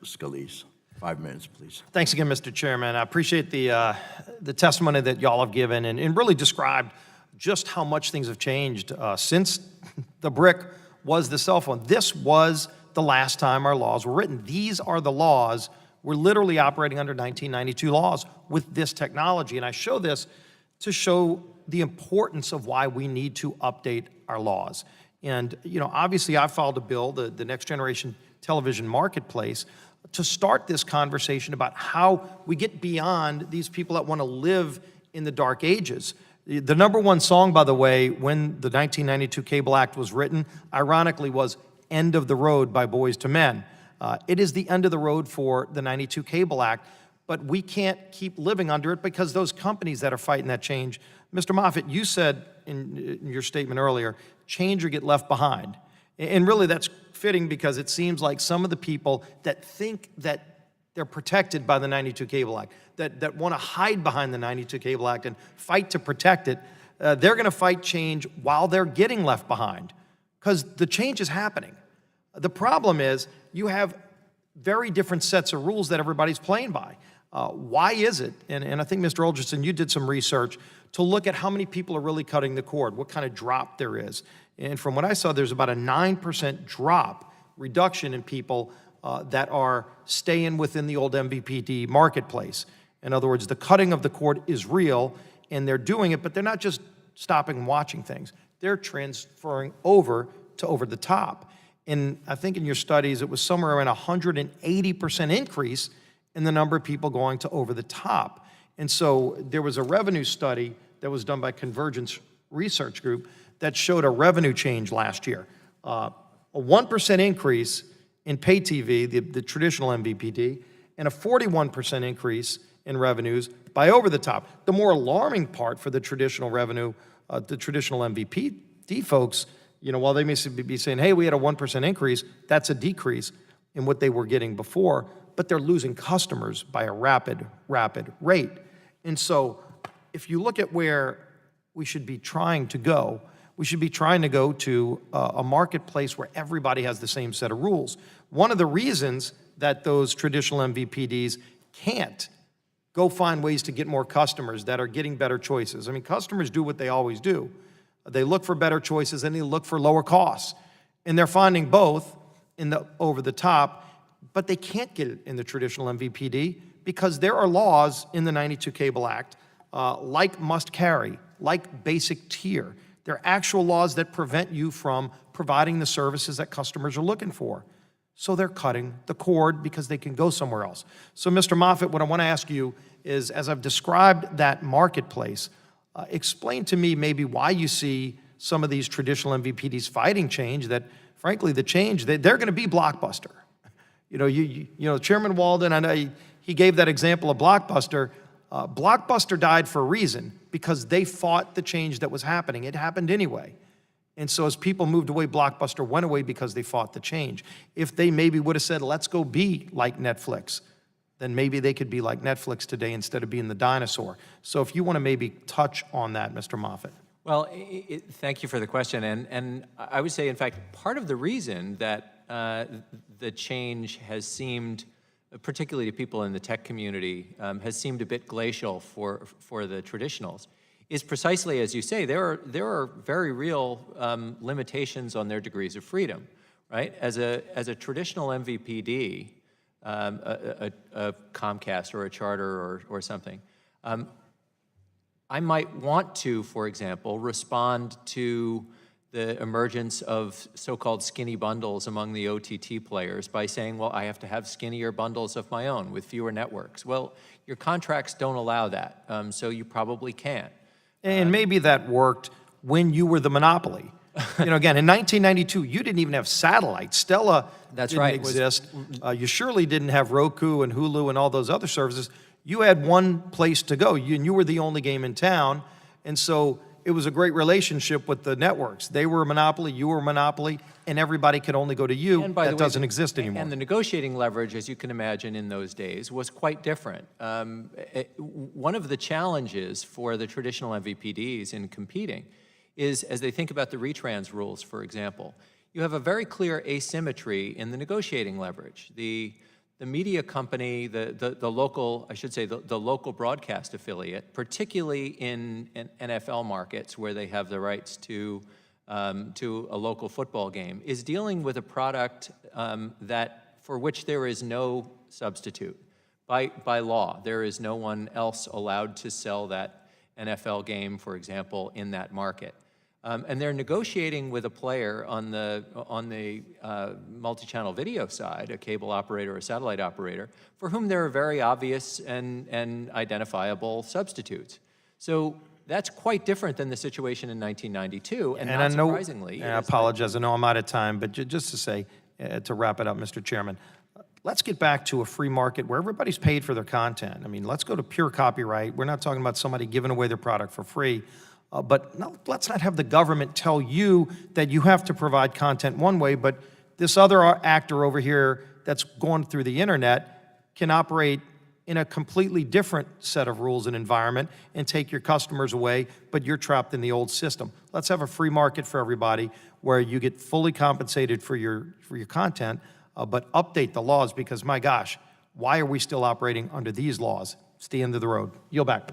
Scalise. 5 minutes, please. Thanks again, Mr. Chairman. I appreciate the testimony that y'all have given and really described just how much things have changed since the brick was the cell phone. This was the last time our laws were written. These are the laws. We're literally operating under 1992 laws with this technology. And I show this to show the importance of why we need to update our laws. And, you know, obviously I filed a bill, the Next Generation Television Marketplace, to start this conversation about how we get beyond these people that want to live in the dark ages. The '1 song, by the way, when the 1992 Cable Act was written, ironically was End of the Road by Boyz II Men. It is the end of the road for the '92 Cable Act, but we can't keep living under it because those companies that are fighting that change. Mr. Moffett, you said in your statement earlier, change or get left behind. And really that's fitting because it seems like some of the people that think that they're protected by the '92 Cable Act, that want to hide behind the '92 Cable Act and fight to protect it, they're going to fight change while they're getting left behind because the change is happening. The problem is you have very different sets of rules that everybody's playing by. Why is it, and I think Mr. Olgerson, you did some research to look at how many people are really cutting the cord, what kind of drop there is. And from what I saw, there's about a 9% drop reduction in people that are staying within the old MVPD marketplace. In other words, the cutting of the cord is real, and they're doing it, but they're not just stopping and watching things. They're transferring over to over the top. And I think in your studies, it was somewhere around 180% increase in the number of people going to over the top. And so there was a revenue study that was done by Convergence Research Group that showed a revenue change last year. A 1% increase in pay TV, the traditional MVPD, and a 41% increase in revenues by over the top. The more alarming part for the traditional revenue, the traditional MVPD folks, you know, while they may be saying, hey, we had a 1% increase, that's a decrease in what they were getting before, but they're losing customers by a rapid rate. And so if you look at where we should be trying to go, we should be trying to go to a marketplace where everybody has the same set of rules. One of the reasons that those traditional MVPDs can't go find ways to get more customers that are getting better choices. I mean, customers do what they always do. They look for better choices and they look for lower costs. And they're finding both in the over the top, but they can't get it in the traditional MVPD because there are laws in the '92 Cable Act, like must carry, like basic tier. There are actual laws that prevent you from providing the services that customers are looking for. So they're cutting the cord because they can go somewhere else. So Mr. Moffett, what I want to ask you is, as I've described that marketplace, explain to me maybe why you see some of these traditional MVPDs fighting change that, frankly, the change, they're going to be Blockbuster. You know, Chairman Walden, I know he gave that example of Blockbuster. Blockbuster died for a reason, because they fought the change that was happening. It happened anyway. And so as people moved away, Blockbuster went away because they fought the change. If they maybe would have said, let's go be like Netflix, then maybe they could be like Netflix today instead of being the dinosaur. So if you want to maybe touch on that, Mr. Moffett. Well, thank you for the question. And I would say, in fact, part of the reason that the change has seemed, particularly to people in the tech community, has seemed a bit glacial for the traditionals, is precisely as you say. There are very real limitations on their degrees of freedom, right? As a traditional MVPD, a Comcast or a Charter or something, I might want to, for example, respond to the emergence of so-called skinny bundles among the OTT players by saying, well, I have to have skinnier bundles of my own with fewer networks. Well, your contracts don't allow that, so you probably can't. And maybe that worked when you were the monopoly. You know, again, in 1992, you didn't even have satellite. Stella didn't exist. You surely didn't have Roku and Hulu and all those other services. You had one place to go, and you were the only game in town. And so it was a great relationship with the networks. They were a monopoly, you were a monopoly, and everybody could only go to you. And that doesn't exist anymore. And the negotiating leverage, as you can imagine in those days, was quite different. One of the challenges for the traditional MVPDs in competing is, as they think about the retrans rules, for example, you have a very clear asymmetry in the negotiating leverage. The the media company, the local, I should say, the local broadcast affiliate, particularly in NFL markets where they have the rights to a local football game, is dealing with a product for which there is no substitute. By law, there is no one else allowed to sell that NFL game, for example, in that market. And they're negotiating with a player on the multi-channel video side, a cable operator or a satellite operator, for whom there are very obvious and identifiable substitutes. So that's quite different than the situation in 1992, and not surprisingly. And I apologize, I know I'm out of time, but just to say, to wrap it up, Mr. Chairman, let's get back to a free market where everybody's paid for their content. I mean, let's go to pure copyright. We're not talking about somebody giving away their product for free. But no, let's not have the government tell you that you have to provide content one way, but this other actor over here that's going through the internet can operate in a completely different set of rules and environment and take your customers away, but you're trapped in the old system. Let's have a free market for everybody where you get fully compensated for your content, but update the laws because, my gosh, why are we still operating under these laws? It's the end of the road. Yield back.